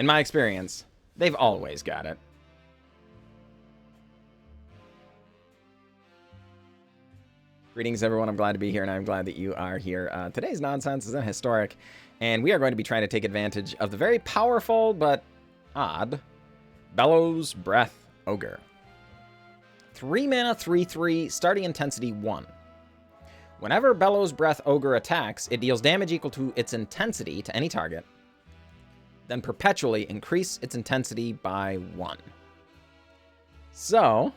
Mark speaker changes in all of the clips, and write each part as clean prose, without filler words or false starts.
Speaker 1: In my experience, they've always got it. Greetings, everyone. I'm glad to be here, and I'm glad that you are here. Today's nonsense is historic, and we are going to be trying to take advantage of the very powerful but odd Bellowsbreath Ogre. 3 mana, 3/3, starting intensity 1. Whenever Bellowsbreath Ogre attacks, it deals damage equal to its intensity to any target, then perpetually increase its intensity by 1. So,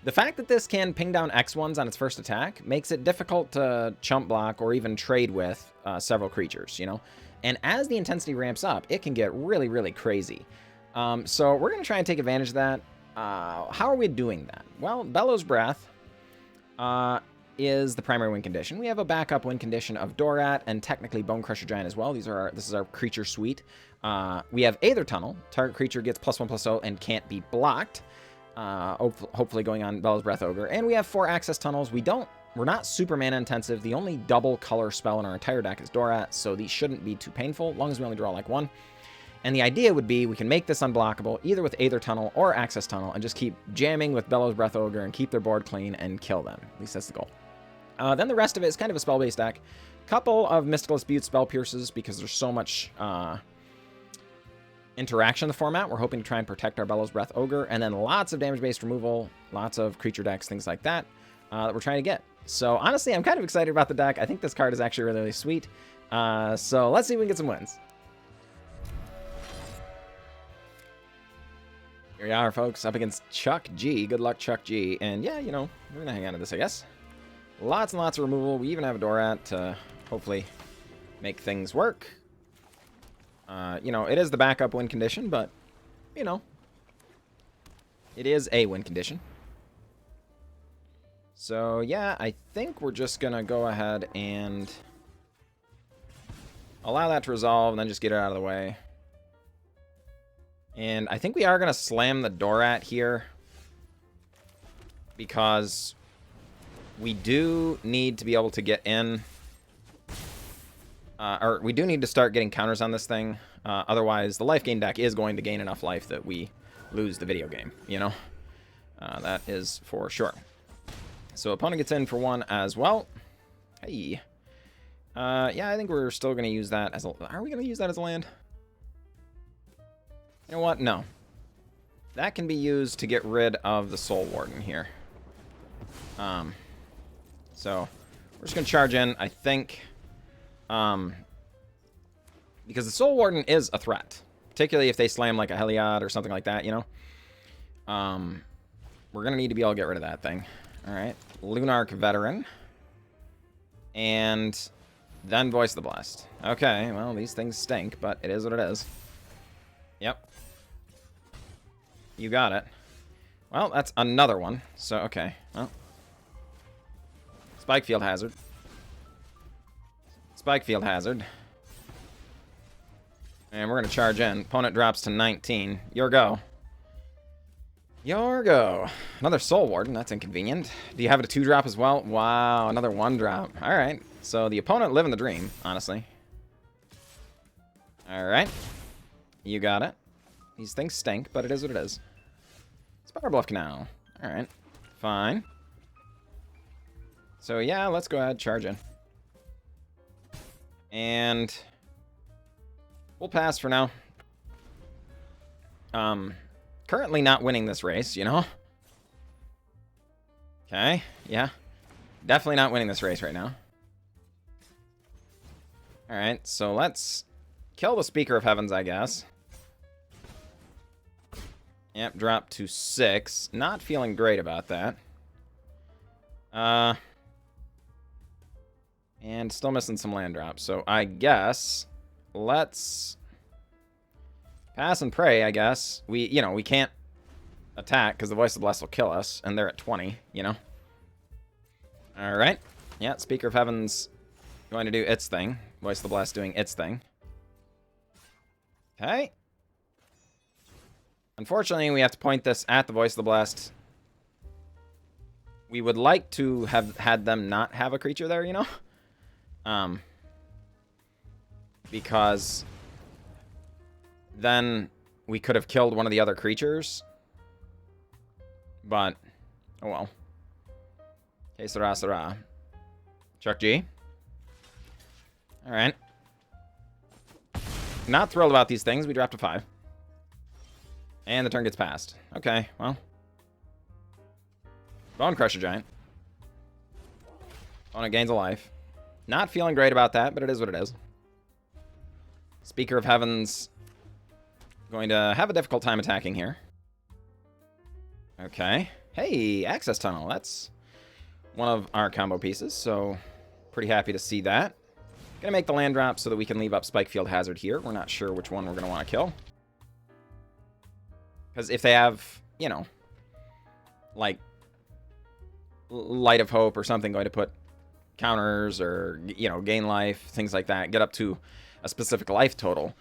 Speaker 1: the fact that this can ping down X1s on its first attack makes it difficult to chump block or even trade with several creatures, you know? And as the intensity ramps up, it can get really, really crazy. So we're going to try and take advantage of that. How are we doing that? Well, Bellowsbreath is the primary win condition. We have a backup win condition of Dorat and technically Bonecrusher Giant as well. This is our creature suite. We have Aether Tunnel. Target creature gets +1/+0 and can't be blocked. Hopefully going on Bellowsbreath Ogre. And we have 4 access tunnels. We're not super mana intensive. The only double color spell in our entire deck is Dorat, so these shouldn't be too painful, as long as we only draw like 1. And the idea would be we can make this unblockable either with Aether Tunnel or Access Tunnel and just keep jamming with Bellowsbreath Ogre and keep their board clean and kill them. At least that's the goal. Then the rest of it is kind of a spell-based deck. Couple of Mystical Dispute Spell Pierces because there's so much interaction in the format. We're hoping to try and protect our Bellowsbreath Ogre. And then lots of damage-based removal, lots of creature decks, things like that, that we're trying to get. So honestly, I'm kind of excited about the deck. I think this card is actually really, really sweet. So let's see if we can get some wins. Here we are, folks, up against Chuck G. Good luck, Chuck G. And yeah, you know, we're going to hang on to this, I guess. Lots and lots of removal. We even have a Dorat to hopefully make things work. You know, it is the backup win condition, but, you know, it is a win condition. So, yeah, I think we're just going to go ahead and allow that to resolve and then just get it out of the way. And I think we are going to slam the Dorat here because we do need to be able to get in, or we do need to start getting counters on this thing. Otherwise, the life gain deck is going to gain enough life that we lose the video game, you know? That is for sure. So opponent gets in for 1 as well. Hey. Yeah, I think we're still going to use that as a... Are we going to use that as a land? You know what? No. That can be used to get rid of the Soul Warden here. So we're just going to charge in, I think, because the Soul Warden is a threat, particularly if they slam like a Heliod or something like that, you know. We're going to need to be able to get rid of that thing. All right. Lunarch Veteran. And then Voice of the Blast. Okay, well, these things stink, but it is what it is. Yep. You got it. Well, that's another one. So, okay. Well. Spikefield Hazard. Spikefield Hazard. And we're going to charge in. Opponent drops to 19. Your go. Your go. Another Soul Warden. That's inconvenient. Do you have a 2-drop as well? Wow, another 1-drop. All right. So the opponent living the dream, honestly. All right. You got it. These things stink, but it is what it is. Spirebluff Canal. All right. Fine. So, yeah, let's go ahead, charge in. And we'll pass for now. Currently not winning this race, you know? Okay, yeah. Definitely not winning this race right now. Alright, so let's kill the Speaker of Heavens, I guess. Yep, drop to 6. Not feeling great about that. And still missing some land drops. So I guess let's pass and pray, I guess. We can't attack because the Voice of the Blast will kill us, and they're at 20, you know? All right. Yeah, Speaker of Heaven's going to do its thing. Voice of the Blast doing its thing. Okay. Unfortunately, we have to point this at the Voice of the Blast. We would like to have had them not have a creature there, you know? Because then we could have killed one of the other creatures. But, oh well. Okay, Sarah. Chuck G. Alright. Not thrilled about these things. We dropped to 5. And the turn gets passed. Okay, well. Bonecrusher Giant. Opponent gains a life. Not feeling great about that, but it is what it is. Speaker of Heavens going to have a difficult time attacking here. Okay. Hey, Access Tunnel. That's one of our combo pieces, so pretty happy to see that. Gonna make the land drop so that we can leave up Spikefield Hazard here. We're not sure which one we're gonna want to kill. Because if they have, you know, like Light of Hope or something going to put counters or, you know, gain life, things like that, get up to a specific life total.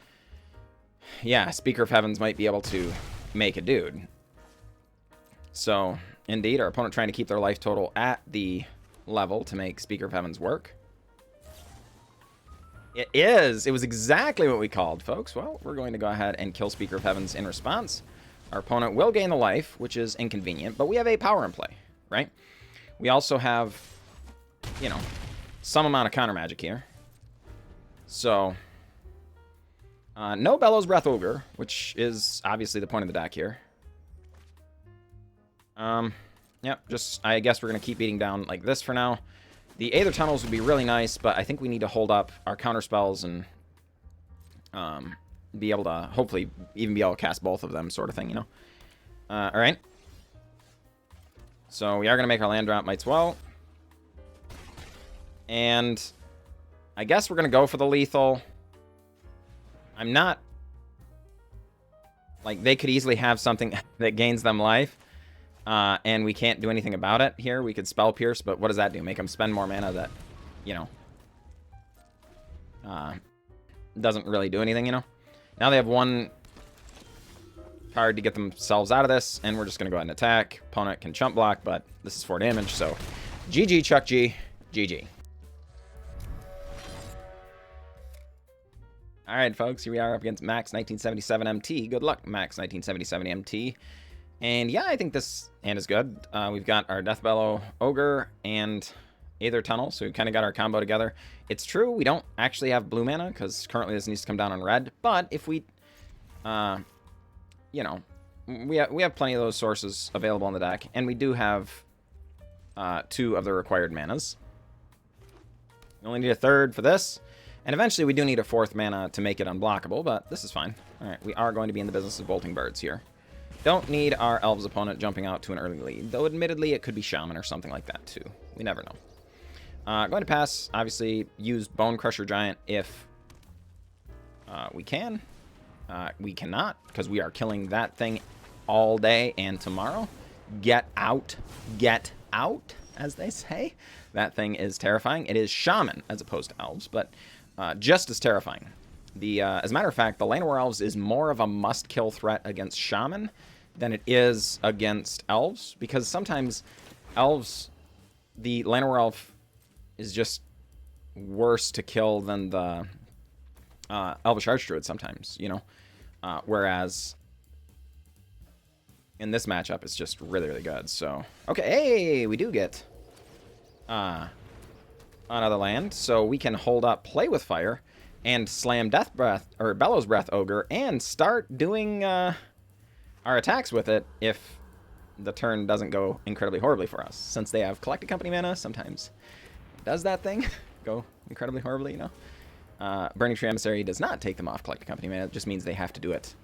Speaker 1: Yeah, Speaker of Heavens might be able to make a dude. So, indeed, our opponent trying to keep their life total at the level to make Speaker of Heavens work. It is. It was exactly what we called, folks. Well, we're going to go ahead and kill Speaker of Heavens in response. Our opponent will gain the life, which is inconvenient, but we have a power in play, right? We also have, you know, some amount of counter magic here. So, no Bellowsbreath Ogre, which is obviously the point of the deck here. Yep, just, I guess we're going to keep beating down like this for now. The Aether Tunnels would be really nice, but I think we need to hold up our counter spells and be able to, hopefully, even be able to cast both of them, sort of thing, you know? Alright. So we are going to make our land drop, might as well. And I guess we're going to go for the lethal. I'm not... Like, they could easily have something that gains them life. And we can't do anything about it here. We could Spell Pierce, but what does that do? Make them spend more mana that, you know, doesn't really do anything, you know? Now they have one card to get themselves out of this, and we're just going to go ahead and attack. Opponent can chump block, but this is 4 damage, so GG, Chuck G. GG. All right, folks, here we are up against Max 1977 MT. Good luck, Max 1977 MT. And yeah, I think this hand is good. We've got our Deathbellow Ogre and Aether Tunnel, so we kind of got our combo together. It's true, we don't actually have blue mana, because currently this needs to come down on red. But if we, you know, we have plenty of those sources available in the deck, and we do have 2 of the required manas. We only need a 3rd for this, and eventually we do need a 4th mana to make it unblockable, but this is fine. All right, we are going to be in the business of bolting birds here. Don't need our Elves opponent jumping out to an early lead, though admittedly it could be Shaman or something like that too. We never know. Going to pass, obviously, use Bonecrusher Giant if we can. We cannot, because we are killing that thing all day and tomorrow. Get out, as they say. That thing is terrifying. It is Shaman as opposed to Elves, but just as terrifying. As a matter of fact, the Llanowar Elves is more of a must-kill threat against Shaman than it is against Elves, because sometimes Elves, the Llanowar Elf is just worse to kill than the Elvish Archdruid sometimes, you know? Whereas in this matchup, it's just really, really good. So, okay, hey, we do get another land, so we can hold up Play with Fire and slam Bellowsbreath Ogre and start doing our attacks with it if the turn doesn't go incredibly horribly for us. Since they have Collected Company mana, sometimes does that thing go incredibly horribly, you know? Burning Tree Emissary does not take them off Collected Company mana. It just means they have to do it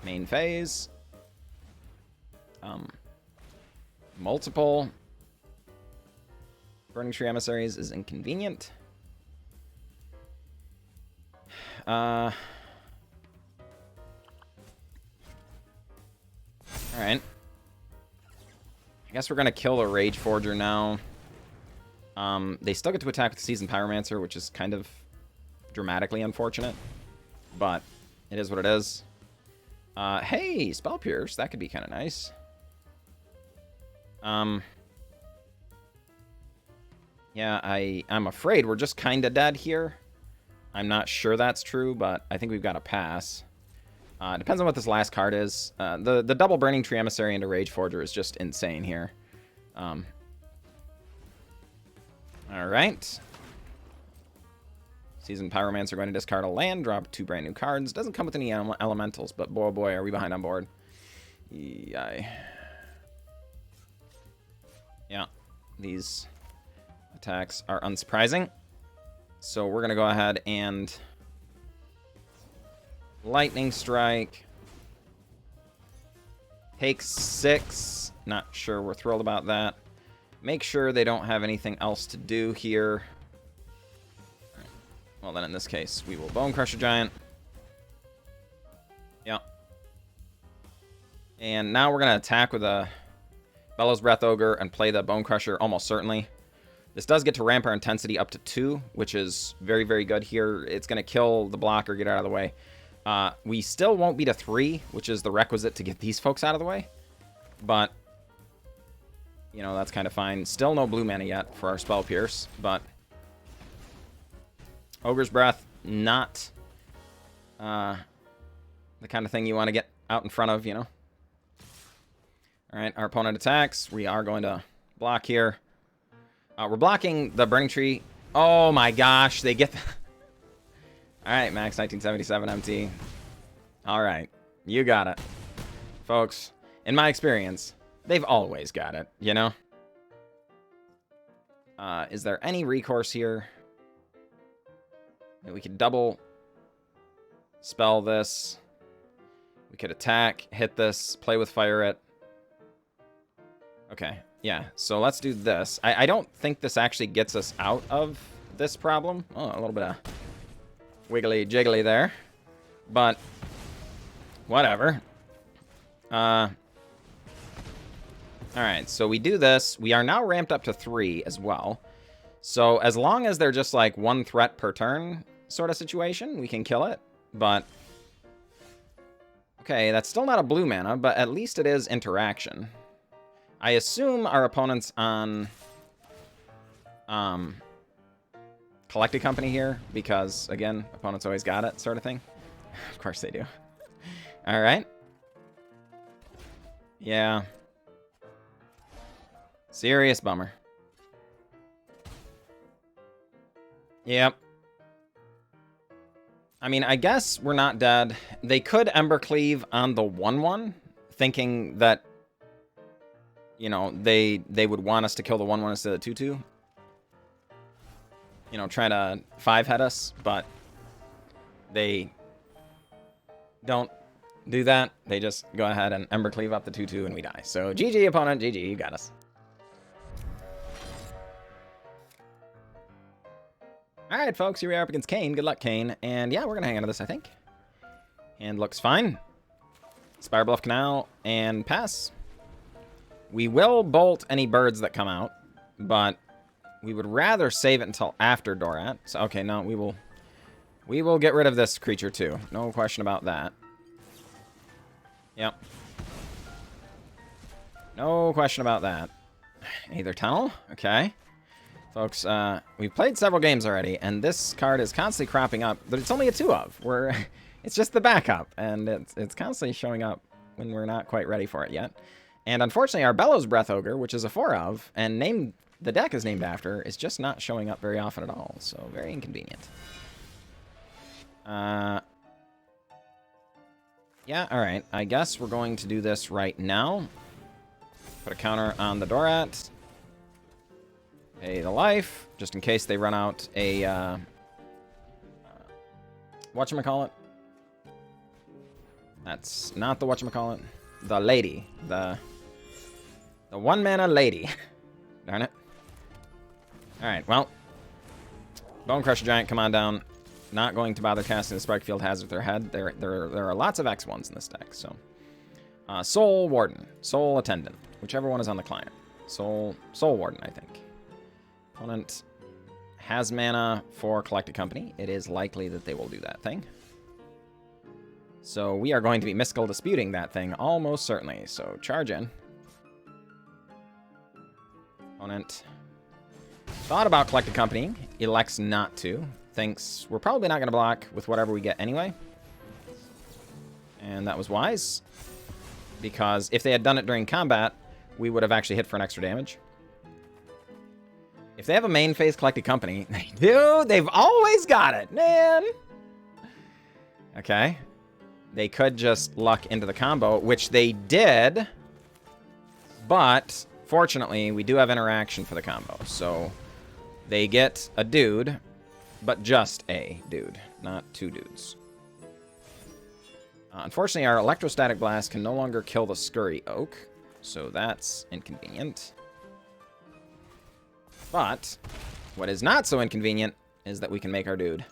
Speaker 1: main phase. Multiple Burning Tree Emissaries is inconvenient. Alright. I guess we're going to kill the Rage Forger now. They still get to attack with the Seasoned Pyromancer, which is kind of dramatically unfortunate. But it is what it is. Hey, Spell Pierce. That could be kind of nice. Yeah, I'm afraid we're just kind of dead here. I'm not sure that's true, but I think we've got to pass. Depends on what this last card is. The double Burning Tree Emissary into Rage Forger is just insane here. All right. Seasoned Pyromancer going to discard a land, drop 2 brand new cards. Doesn't come with any elementals, but boy, oh boy, are we behind on board. Yeah, these attacks are unsurprising. So we're going to go ahead and Lightning Strike. Take 6. Not sure we're thrilled about that. Make sure they don't have anything else to do here. Well, then in this case, we will Bonecrusher Giant. Yeah. And now we're going to attack with a Bellowsbreath Ogre and play the Bonecrusher almost certainly. This does get to ramp our intensity up to 2, which is very, very good here. It's going to kill the blocker, get out of the way. We still won't beat a 3, which is the requisite to get these folks out of the way. But, you know, that's kind of fine. Still no blue mana yet for our Spell Pierce, but Ogre's Breath, not the kind of thing you want to get out in front of, you know. All right, our opponent attacks. We are going to block here. We're blocking the Burning Tree. Oh my gosh, they get... All right, Max 1977 MT. All right, you got it. Folks, in my experience, they've always got it, you know? Is there any recourse here? We could double spell this. We could attack, hit this, play with fire it. Okay, yeah, so let's do this. I don't think this actually gets us out of this problem. Oh, a little bit of wiggly jiggly there. But, whatever. Alright, so we do this. We are now ramped up to 3 as well. So as long as they're just like 1 threat per turn sort of situation, we can kill it. But, okay, that's still not a blue mana, but at least it is interaction. I assume our opponent's on Collected Company here, because, again, opponents always got it, sort of thing. Of course they do. All right. Yeah. Serious bummer. Yep. I mean, I guess we're not dead. They could Embercleave on the 1/1, thinking that, you know, they would want us to kill the 1/1 instead of the 2/2. You know, try to 5-head us, but they don't do that. They just go ahead and Embercleave up the 2/2 and we die. So GG, opponent. GG, you got us. All right, folks, here we are up against Kane. Good luck, Kane. And yeah, we're going to hang on to this, I think. And looks fine. Spirebluff Canal and pass. We will bolt any birds that come out, but we would rather save it until after Dorat. So, okay, no, we will get rid of this creature too. No question about that. Yep. No question about that. Aether Tunnel. Okay. Folks, we've played several games already, and this card is constantly cropping up, but it's only a 2 of. It's just the backup, and it's constantly showing up when we're not quite ready for it yet. And unfortunately, our Bellowsbreath Ogre, which is a 4 of, and the deck is named after, is just not showing up very often at all, so very inconvenient. Yeah, alright. I guess we're going to do this right now. Put a counter on the Dorat. Pay the life, just in case they run out a, whatchamacallit? That's not the whatchamacallit. The lady. The 1-mana lady. Darn it. Alright, well. Bonecrusher Giant, come on down. Not going to bother casting the Spikefield Hazard their head. There are lots of X1s in this deck, so. Soul Warden. Soul Attendant. Whichever one is on the client. Soul Warden, I think. Opponent has mana for Collected Company. It is likely that they will do that thing. So we are going to be mystical disputing that thing almost certainly. So charge in. Opponent thought about Collected Company, elects not to. Thinks we're probably not going to block with whatever we get anyway. And that was wise. Because if they had done it during combat, we would have actually hit for an extra damage. If they have a main phase Collected Company, they do. They've always got it, man. Okay. They could just luck into the combo, which they did. But, fortunately, we do have interaction for the combo. So, they get a dude, but just a dude, not two dudes. Unfortunately, our Electrostatic Blast can no longer kill the Scurry Oak. So, that's inconvenient. But, what is not so inconvenient is that we can make our dude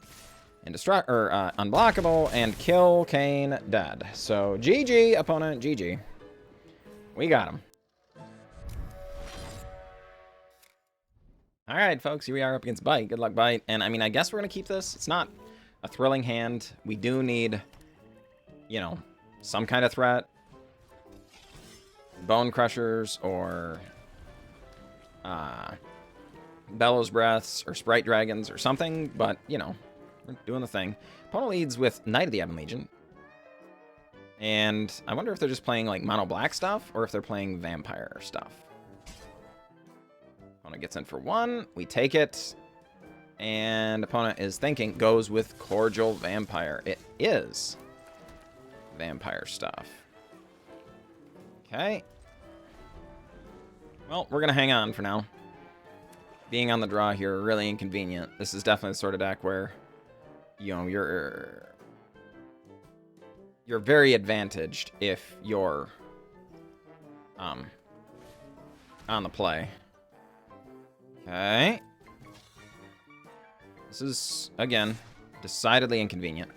Speaker 1: unblockable and kill Kane dead. So, GG, opponent, GG. We got him. Alright, folks, here we are up against Bite. Good luck, Bite. And, I mean, I guess we're going to keep this. It's not a thrilling hand. We do need, you know, some kind of threat. Bone Crushers or Bellowsbreaths or Sprite Dragons or something, but, you know, we're doing the thing. Opponent leads with Knight of the Ebon Legion. And I wonder if they're just playing, like, mono black stuff or if they're playing vampire stuff. Opponent gets in for 1. We take it. And opponent is thinking, goes with Cordial Vampire. It is vampire stuff. Okay. Well, we're going to hang on for now. Being on the draw here, really inconvenient. This is definitely the sort of deck where, you know, you're very advantaged if you're on the play. Okay. This is, again, decidedly inconvenient.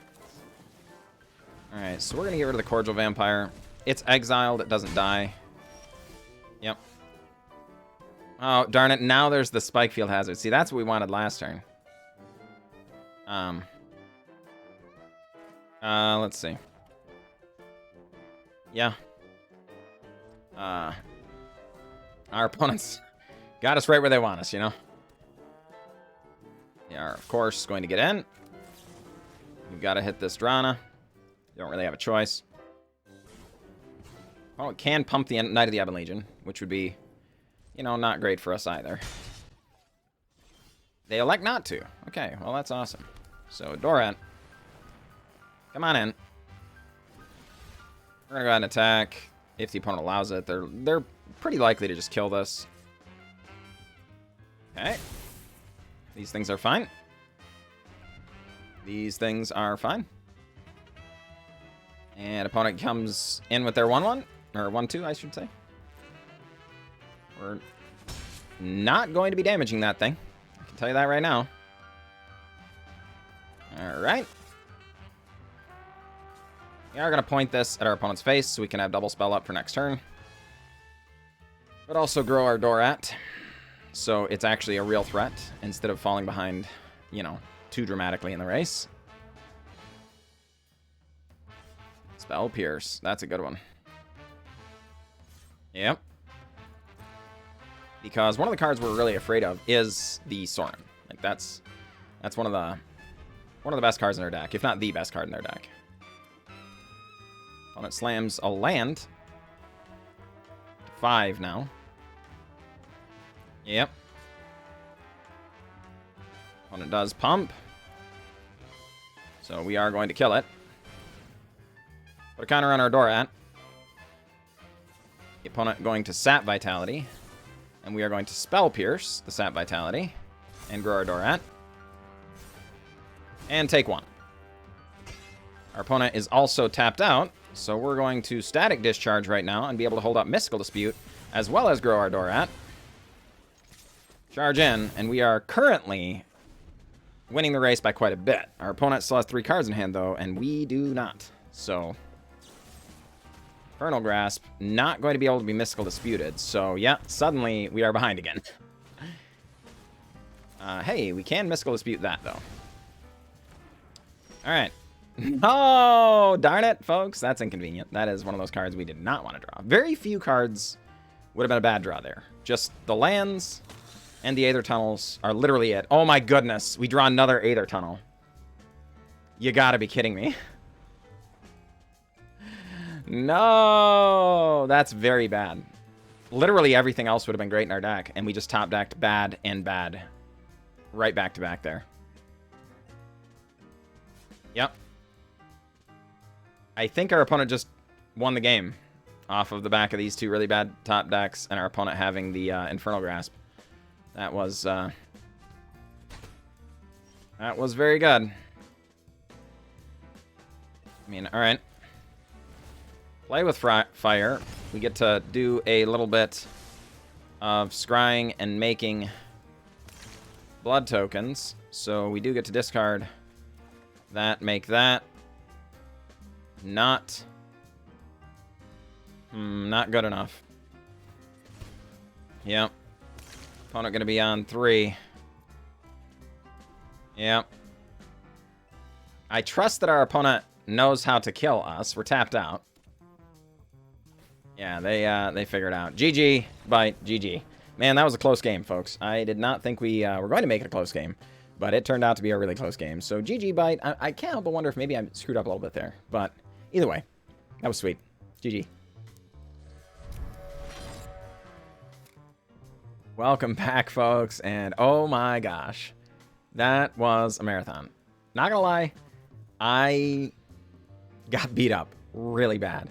Speaker 1: Alright, so we're going to get rid of the Cordial Vampire. It's exiled, it doesn't die. Yep. Oh, darn it. Now there's the Spikefield Hazard. See, that's what we wanted last turn. Let's see. Yeah. Our opponents got us right where they want us, you know? They are, of course, going to get in. We've got to hit this Drana. Don't really have a choice. Oh, it can pump the Knight of the Ebon Legion, which would be, you know, not great for us either. They elect not to. Okay, well, that's awesome. So, Dorat, come on in. We're going to go ahead and attack if the opponent allows it. They're pretty likely to just kill this. Okay. These things are fine. These things are fine. And opponent comes in with their 1-1. Or 1-2, I should say. We're not going to be damaging that thing. I can tell you that right now. Alright. We are going to point this at our opponent's face so we can have double spell up for next turn. But also grow our Dorat. So it's actually a real threat instead of falling behind, you know, too dramatically in the race. Spell Pierce. That's a good one. Yep. Because one of the cards we're really afraid of is the Sorin. Like that's one of the best cards in our deck, if not the best card in their deck. Opponent slams a land. 5 now. Yep. Opponent does pump. So we are going to kill it. Put a counter on our Dorat. The opponent going to Sap Vitality. And we are going to Spell Pierce the Sap Vitality. And grow our Dorat. And take 1. Our opponent is also tapped out. So we're going to Static Discharge right now and be able to hold up Mystical Dispute. As well as grow our Dorat. Charge in. And we are currently winning the race by quite a bit. Our opponent still has 3 cards in hand though. And we do not. So Infernal Grasp, not going to be able to be Mystical Disputed. So, yeah, suddenly we are behind again. Hey, we can Mystical Dispute that, though. Alright. Oh, darn it, folks. That's inconvenient. That is one of those cards we did not want to draw. Very few cards would have been a bad draw there. Just the lands and the Aether Tunnels are literally it. Oh, my goodness. We draw another Aether Tunnel. You gotta be kidding me. No! That's very bad. Literally everything else would have been great in our deck, and we just top decked bad and bad. Right back to back there. Yep. I think our opponent just won the game off of the back of these two really bad top decks and our opponent having the Infernal Grasp. That was very good. I mean, all right. Play with fire. We get to do a little bit of scrying and making blood tokens. So we do get to discard that, make that. Not good enough. Yep. Opponent going to be on 3. Yep. I trust that our opponent knows how to kill us. We're tapped out. Yeah, they figured out. GG. Bite. GG. Man, that was a close game, folks. I did not think we were going to make it a close game, but it turned out to be a really close game. So GG, Bite. I can't help but wonder if maybe I screwed up a little bit there, but either way, that was sweet. GG. Welcome back, folks, and oh my gosh, that was a marathon. Not gonna lie, I got beat up really bad.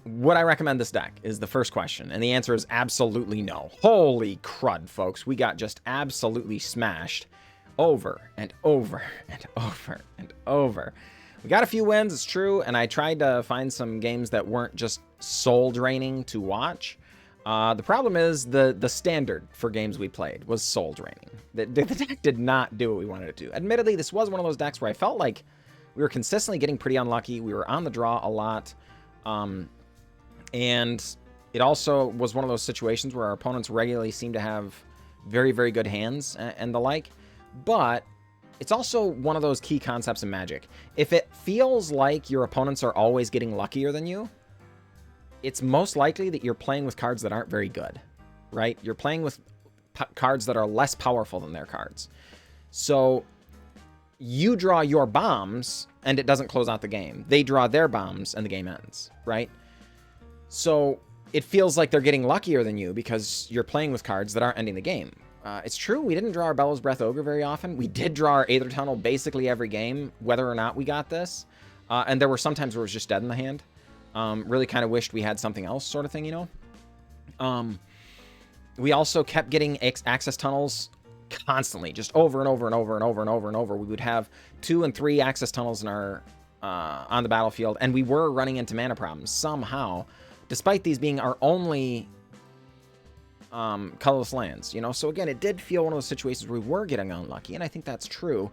Speaker 1: Would I recommend this deck is the first question, and the answer is absolutely no. Holy crud, folks, we got just absolutely smashed over and over and over and over. We got a few wins, it's true, and I tried to find some games that weren't just soul draining to watch. The problem is the standard for games we played was soul draining. The deck did not do what we wanted it to. Admittedly, this was one of those decks where I felt like we were consistently getting pretty unlucky. We were on the draw a lot. And it also was one of those situations where our opponents regularly seem to have very, very good hands and the like. But it's also one of those key concepts in Magic. If it feels like your opponents are always getting luckier than you, it's most likely that you're playing with cards that aren't very good, right? You're playing with cards that are less powerful than their cards. So you draw your bombs and it doesn't close out the game. They draw their bombs and the game ends, right? So it feels like they're getting luckier than you because you're playing with cards that aren't ending the game. It's true, we didn't draw our Bellowsbreath Ogre very often. We did draw our Aether Tunnel basically every game, whether or not we got this. And there were some times where it was just dead in the hand. Really kind of wished we had something else sort of thing, you know? We also kept getting access tunnels constantly, just over and over and over and over and over and over. We would have 2 and 3 access tunnels in our on the battlefield, and we were running into mana problems somehow, despite these being our only colorless lands, you know? So again, it did feel one of those situations where we were getting unlucky, and I think that's true.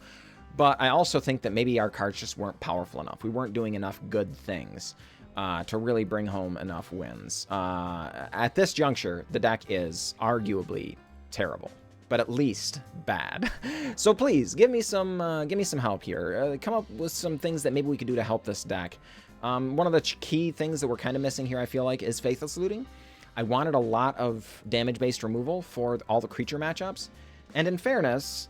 Speaker 1: But I also think that maybe our cards just weren't powerful enough. We weren't doing enough good things to really bring home enough wins. At this juncture, the deck is arguably terrible, but at least bad. So please give me some help here. Come up with some things that maybe we could do to help this deck. One of the key things that we're kind of missing here, I feel like, is Faithless Looting. I wanted a lot of damage-based removal for all the creature matchups, and in fairness,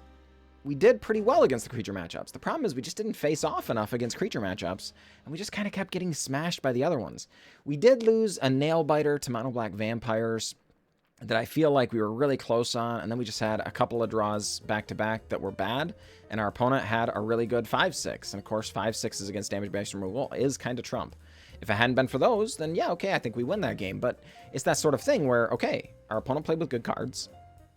Speaker 1: we did pretty well against the creature matchups. The problem is we just didn't face off enough against creature matchups, and we just kind of kept getting smashed by the other ones. We did lose a Nailbiter to Mono Black Vampires that I feel like we were really close on, and then we just had a couple of draws back-to-back that were bad, and our opponent had a really good 5-6, and of course 5-6s against damage-based removal is kind of trump. If it hadn't been for those, then yeah, okay, I think we win that game, but it's that sort of thing where, okay, our opponent played with good cards,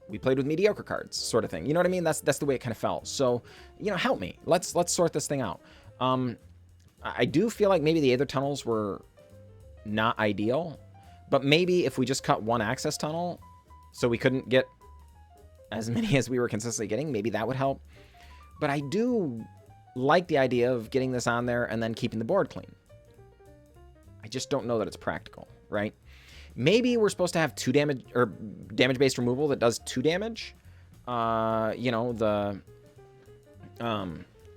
Speaker 1: we played with mediocre cards, sort of thing. You know what I mean? That's the way it kind of felt. So, you know, help me. Let's sort this thing out. I do feel like maybe the Aether Tunnels were not ideal, but maybe if we just cut one access tunnel so we couldn't get as many as we were consistently getting, maybe that would help. But I do like the idea of getting this on there and then keeping the board clean. I just don't know that it's practical, right? Maybe we're supposed to have 2 damage or damage-based removal that does 2 damage. You know, the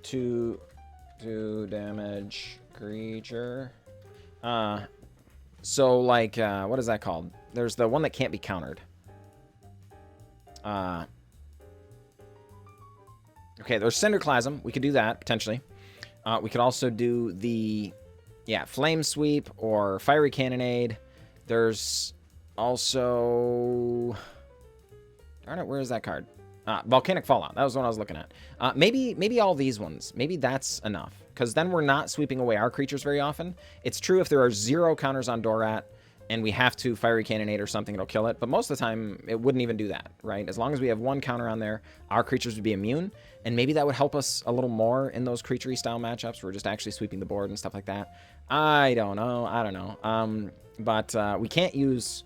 Speaker 1: 2 damage creature. So like what is that called? There's the one that can't be countered. Okay, there's Cinderclasm. We could do that potentially. We could also do the yeah, Flame Sweep or Fiery Cannonade. There's also... Darn it, where is that card? Volcanic Fallout. That was the one I was looking at. Maybe all these ones. Maybe that's enough. Because then we're not sweeping away our creatures very often. It's true if there are 0 counters on Dorat and we have to Fiery Cannonade or something, it'll kill it. But most of the time, it wouldn't even do that, right? As long as we have 1 counter on there, our creatures would be immune. And maybe that would help us a little more in those creature-y style matchups where we're just actually sweeping the board and stuff like that. I don't know. But we can't use...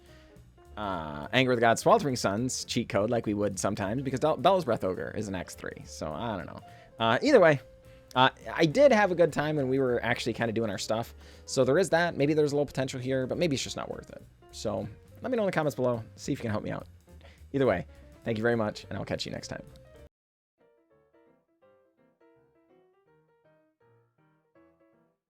Speaker 1: Anger of the Gods Sweltering Suns cheat code like we would sometimes because Bellowsbreath Ogre is an X3. So I don't know. Either way, I did have a good time when we were actually kind of doing our stuff. So there is that. Maybe there's a little potential here, but maybe it's just not worth it. So let me know in the comments below. See if you can help me out. Either way, thank you very much, and I'll catch you next time.